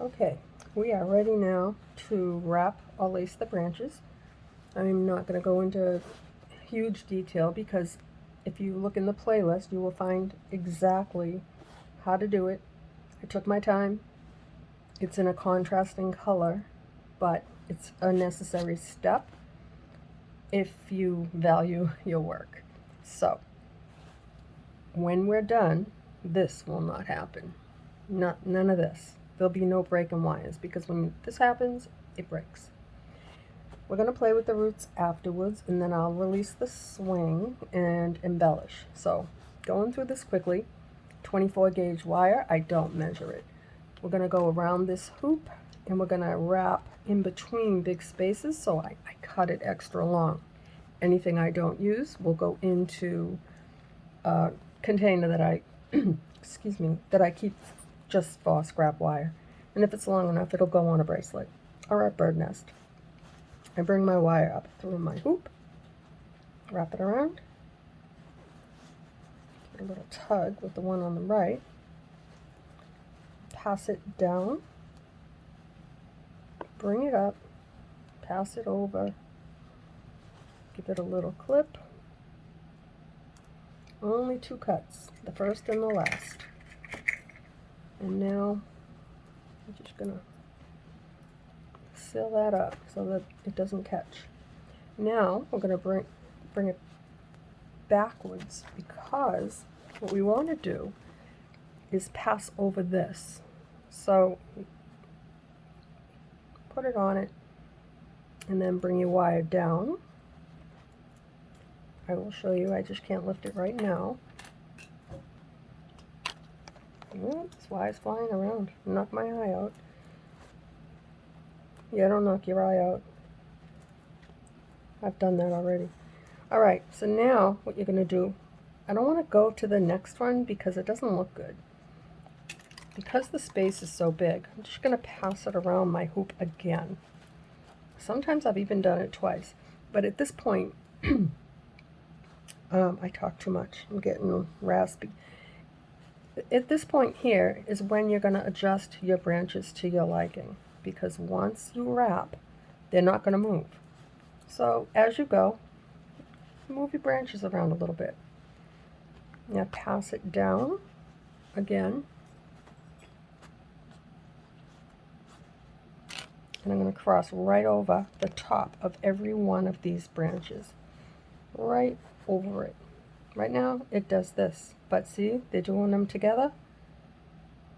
Okay, we are ready now to wrap or lace the branches. I'm not going to go into huge detail because if you look in the playlist, you will find exactly how to do it. I took my time. It's in a contrasting color, but it's a necessary step if you value your work. So, when we're done, this will not happen. None of this. There'll be no breaking wires because when this happens, it breaks. We're going to play with the roots afterwards, and then I'll release the swing and embellish. So, going through this quickly, 24 gauge wire, I don't measure it. We're going to go around this hoop, and we're going to wrap in between big spaces, so I cut it extra long. Anything I don't use will go into a container that I, excuse me, that I keep just for scrap wire. And if it's long enough, it'll go on a bracelet or a bird nest. I bring my wire up through my hoop, wrap it around, get a little tug with the one on the right, pass it down, bring it up, pass it over, give it a little clip. Only 2 cuts, the first and the last. And now I'm just gonna seal that up so that it doesn't catch. Now we're gonna bring it backwards because what we want to do is pass over this. So put it on it and then bring your wire down. I will show you, I just can't lift it right now. Oh, this wire's flying around. Knock my eye out. Yeah, don't knock your eye out. I've done that already. Alright, so now what you're going to do, I don't want to go to the next one because it doesn't look good. Because the space is so big, I'm just going to pass it around my hoop again. Sometimes I've even done it twice, but at this point, I talk too much. I'm getting raspy. At this point here is when you're going to adjust your branches to your liking, because once you wrap, they're not going to move. So as you go, move your branches around a little bit. Now pass it down again. And I'm going to cross right over the top of every one of these branches. Right over it. Right now it does this, but see, they're doing them together.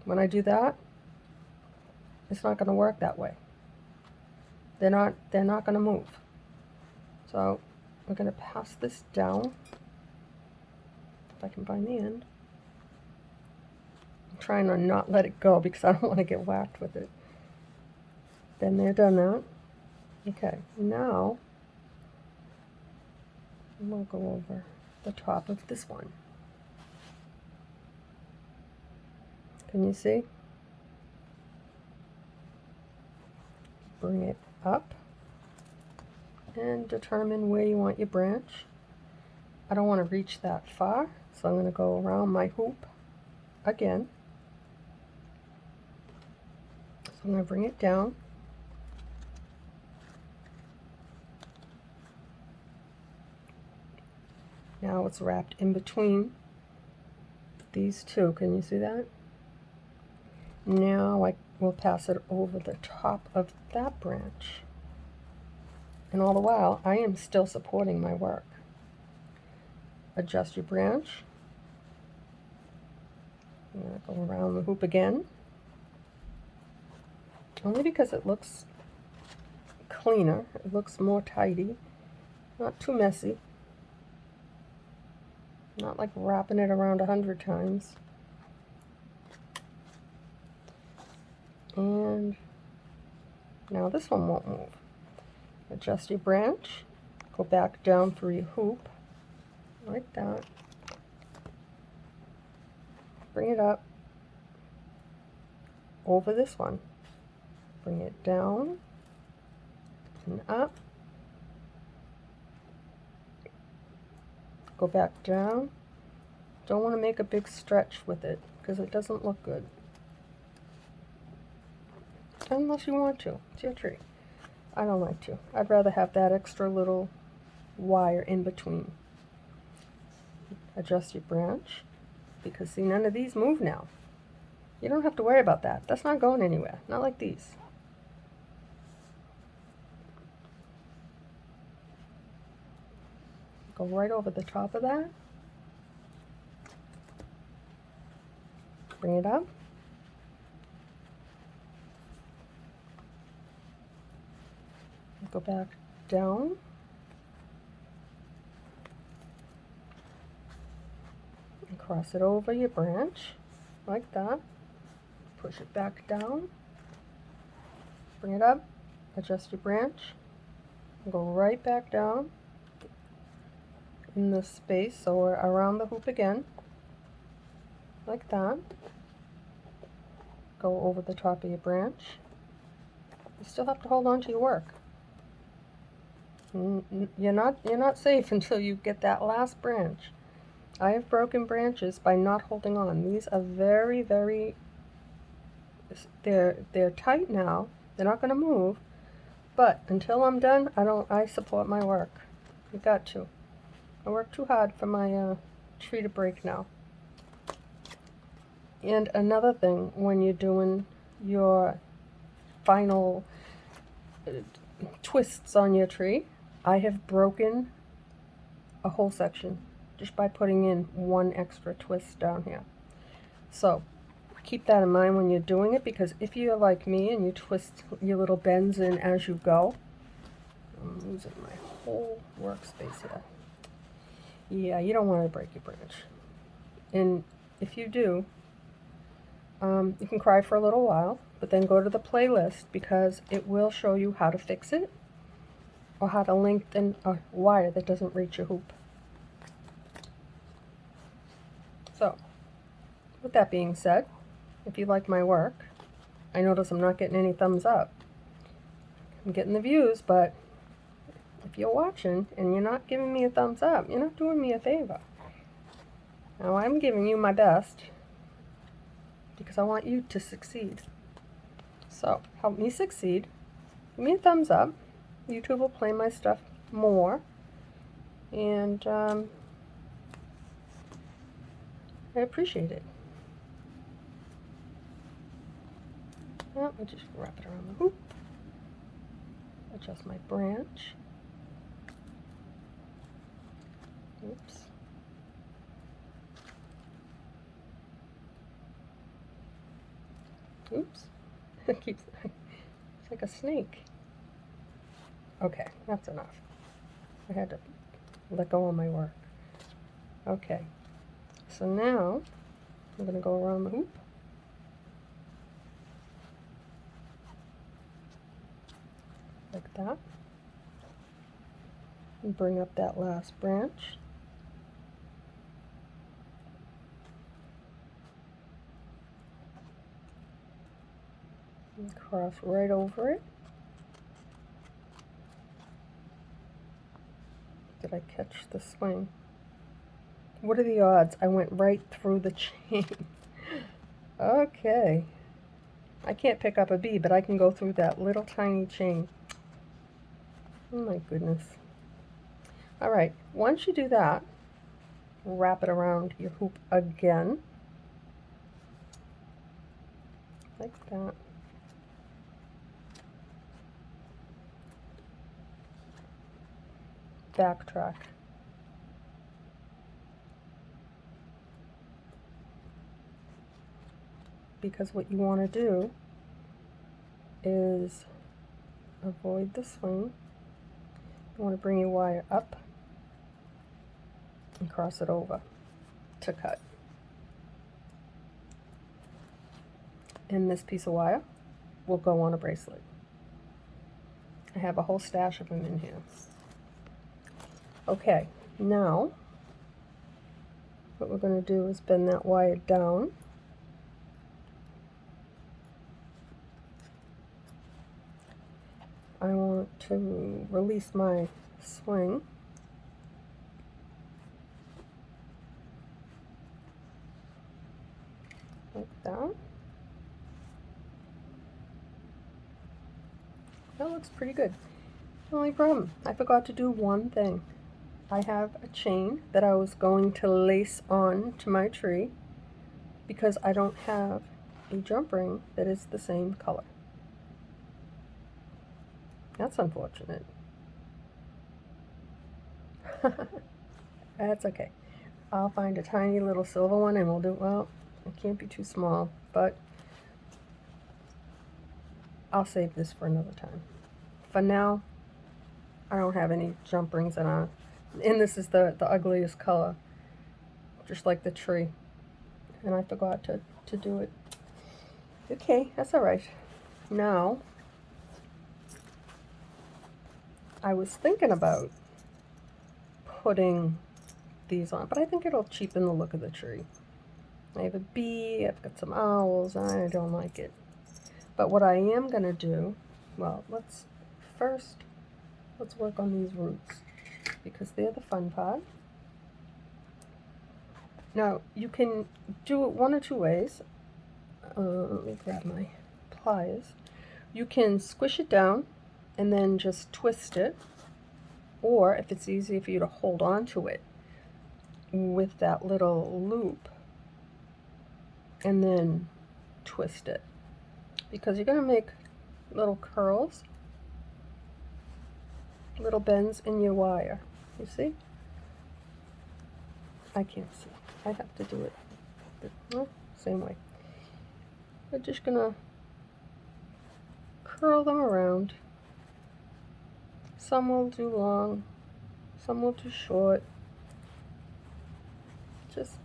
When I do that, it's not going to work that way. They're not going to move. So we're going to pass this down. If I can find the end. I'm trying to not let it go because I don't want to get whacked with it. Then they're done that. Okay, now we'll go over the top of this one. Can you see? Bring it up and determine where you want your branch. I don't want to reach that far, so I'm going to go around my hoop again. So I'm going to bring it down. Now it's wrapped in between these two. Can you see that? Now I will pass it over the top of that branch. And all the while, I am still supporting my work. Adjust your branch. I'm going to go around the hoop again. Only because it looks cleaner. It looks more tidy. Not too messy. Not like wrapping it around 100 times. And now this one won't move. Adjust your branch. Go back down through your hoop. Like that. Bring it up over this one. Bring it down and up. Go back down. Don't want to make a big stretch with it because it doesn't look good. unless you want to. It's your tree. I don't like to. I'd rather have that extra little wire in between. Adjust your branch, because see, none of these move now. You don't have to worry about that. That's not going anywhere. Not like these. Go right over the top of that. Bring it up. Go back down. And cross it over your branch, like that. Push it back down. Bring it up. Adjust your branch. And go right back down in this space, so we're around the hoop again, like that. Go over the top of your branch. You still have to hold on to your work. You're not safe until you get that last branch. I have broken branches by not holding on. These are very, very, they're tight now. They're not going to move, but until I'm done, I support my work. You got to. I work too hard for my tree to break now. And another thing, when you're doing your final twists on your tree, I have broken a whole section just by putting in one extra twist down here. So keep that in mind when you're doing it, because if you're like me and you twist your little bends in as you go, I'm losing my whole workspace here. Yeah, you don't want to break your branch. And if you do, you can cry for a little while, but then go to the playlist, because it will show you how to fix it or how to lengthen a wire that doesn't reach your hoop. So, with that being said, if you like my work, I notice I'm not getting any thumbs up. I'm getting the views, but if you're watching and you're not giving me a thumbs up, you're not doing me a favor. Now, I'm giving you my best because I want you to succeed. So, help me succeed. Give me a thumbs up. YouTube will play my stuff more. And I appreciate it. Well, I'll just wrap it around the hoop. Adjust my branch. Oops. Oops. It keeps, it's like a snake. Okay, that's enough. I had to let go of my work. Okay, so now I'm going to go around the hoop. Like that. And bring up that last branch. And cross right over it. Did I catch the swing? What are the odds? I went right through the chain. Okay. I can't pick up a bee, but I can go through that little tiny chain. Oh my goodness. All right, once you do that, wrap it around your hoop again. Like that. Backtrack. Because what you want to do is avoid the swing. You want to bring your wire up and cross it over to cut. And this piece of wire will go on a bracelet. I have a whole stash of them in here. Okay, now what we're going to do is bend that wire down. I want to release my swing. Like that. That looks pretty good. Only problem, I forgot to do one thing. I have a chain that I was going to lace on to my tree because I don't have a jump ring that is the same color. That's unfortunate. That's okay. I'll find a tiny little silver one and we'll do, well, it can't be too small, but I'll save this for another time. For now, I don't have any jump rings and this is the ugliest color, just like the tree. And I forgot to do it. Okay, that's all right. Now, I was thinking about putting these on, but I think it'll cheapen the look of the tree. I have a bee, I've got some owls, I don't like it. But what I am gonna do, well, let's work on these roots because they're the fun part. Now, you can do it one or two ways. Let me grab my pliers. You can squish it down and then just twist it, or if it's easy for you to hold on to it with that little loop and then twist it, because you're going to make little curls, little bends in your wire. You see? I can't see. I have to do it same way. I'm just going to curl them around. Some will do long, some will do short. Just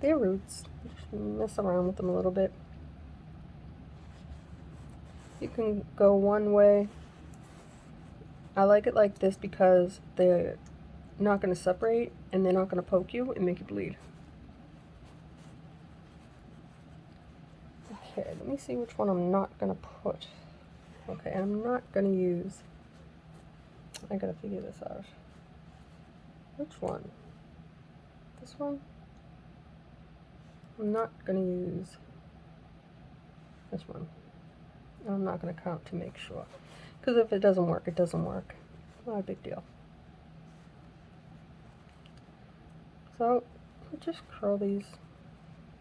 their roots. Just mess around with them a little bit. You can go one way. I like it like this because they're not going to separate and they're not going to poke you and make you bleed. Okay, let me see which one I'm not going to put. Okay, I'm not going to use, I got to figure this out. Which one? This one? I'm not going to use this one. I'm not going to count to make sure. Because if it doesn't work, it doesn't work. Not a big deal. So, just curl these.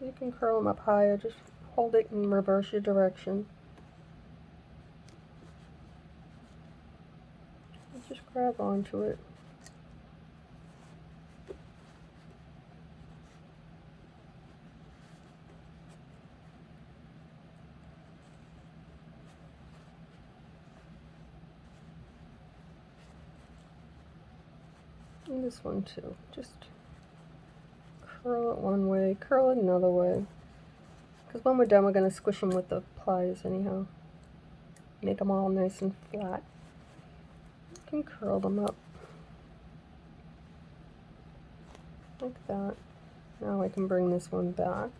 You can curl them up higher. Just hold it and reverse your direction. Just grab onto it. And this one too. Just curl it one way, curl it another way. Because when we're done, we're going to squish them with the pliers anyhow. Make them all nice and flat. You can curl them up like that. Now I can bring this one back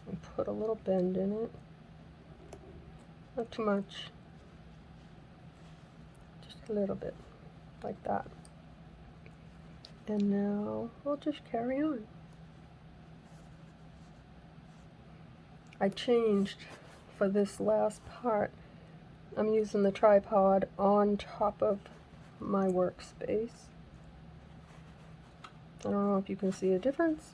and put a little bend in it. Not too much. Just a little bit, like that. And now we'll just carry on. I changed for this last part. I'm using the tripod on top of my workspace. I don't know if you can see a difference.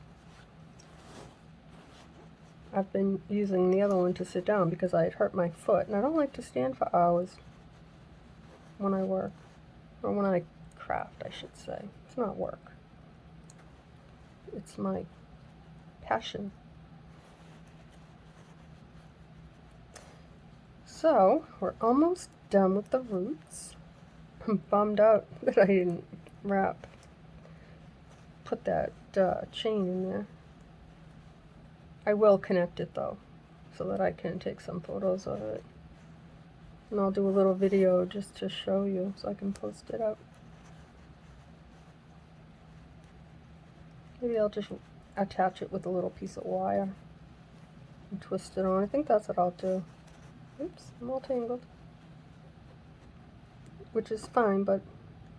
I've been using the other one to sit down because I had hurt my foot, and I don't like to stand for hours when I work, or when I craft, I should say. It's not work. It's my passion. So, we're almost done with the roots. I'm bummed out that I didn't put that chain in there. I will connect it though, so that I can take some photos of it. And I'll do a little video just to show you, so I can post it up. Maybe I'll just attach it with a little piece of wire and twist it on. I think that's what I'll do. Oops, I'm all tangled. Which is fine, but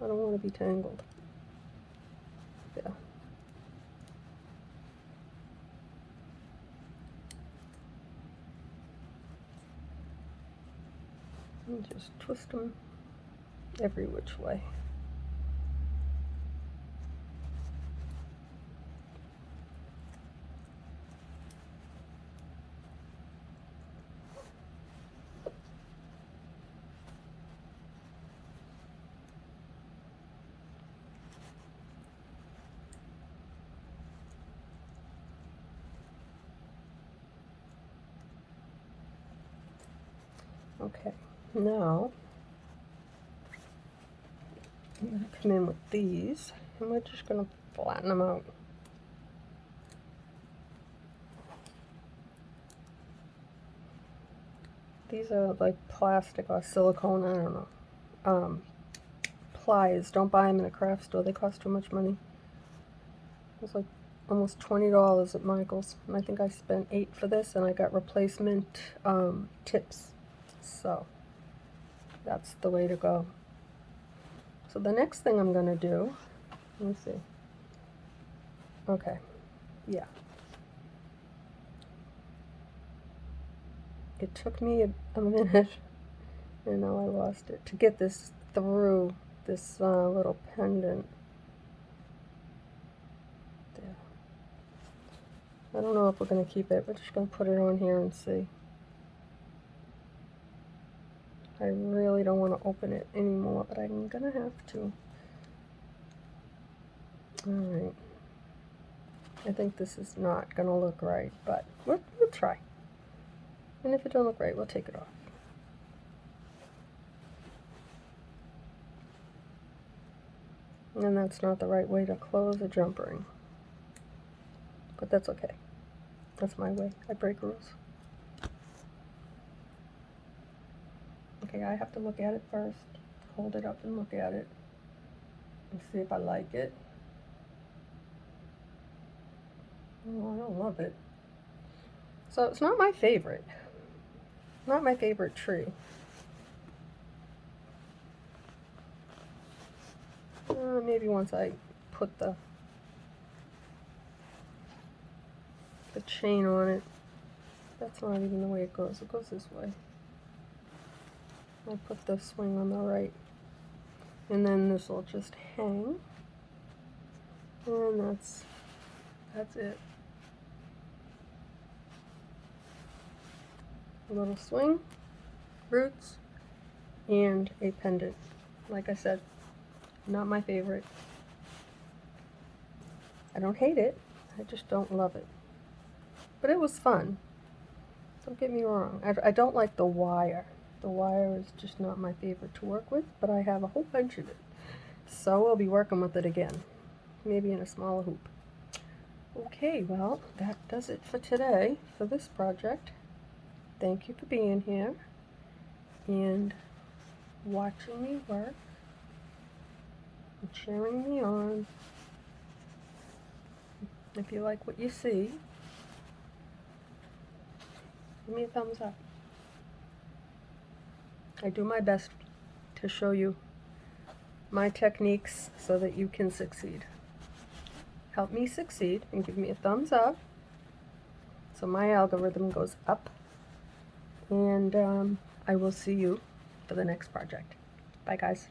I don't want to be tangled. Yeah. And just twist them every which way. Okay, now I'm going to come in with these, and we're just going to flatten them out. These are like plastic or silicone, I don't know. Pliers, don't buy them in a craft store, they cost too much money. It's like almost $20 at Michael's, and I think I spent $8 for this, and I got replacement tips. So that's the way to go. So the next thing I'm going to do, let me see. Okay, yeah. It took me a minute, and now I lost it, to get this through this little pendant. There. I don't know if we're going to keep it. We're just going to put it on here and see. I really don't want to open it anymore, but I'm going to have to. Alright. I think this is not going to look right, but we'll try. And if it don't look right, we'll take it off. And that's not the right way to close a jump ring. But that's okay. That's my way. I break rules. Okay, I have to look at it first. Hold it up and look at it. And see if I like it. Oh, I don't love it. So it's not my favorite. Not my favorite tree. Maybe once I put the chain on it. That's not even the way it goes. It goes this way. I'll put the swing on the right. And then this will just hang. And that's it. A little swing, roots, and a pendant. Like I said, not my favorite. I don't hate it, I just don't love it. But it was fun. Don't get me wrong. I don't like the wire. The wire is just not my favorite to work with, but I have a whole bunch of it. So we'll be working with it again. Maybe in a smaller hoop. Okay, well, that does it for today, for this project. Thank you for being here and watching me work and cheering me on. If you like what you see, give me a thumbs up. I do my best to show you my techniques so that you can succeed. Help me succeed and give me a thumbs up so my algorithm goes up. And I will see you for the next project. Bye, guys.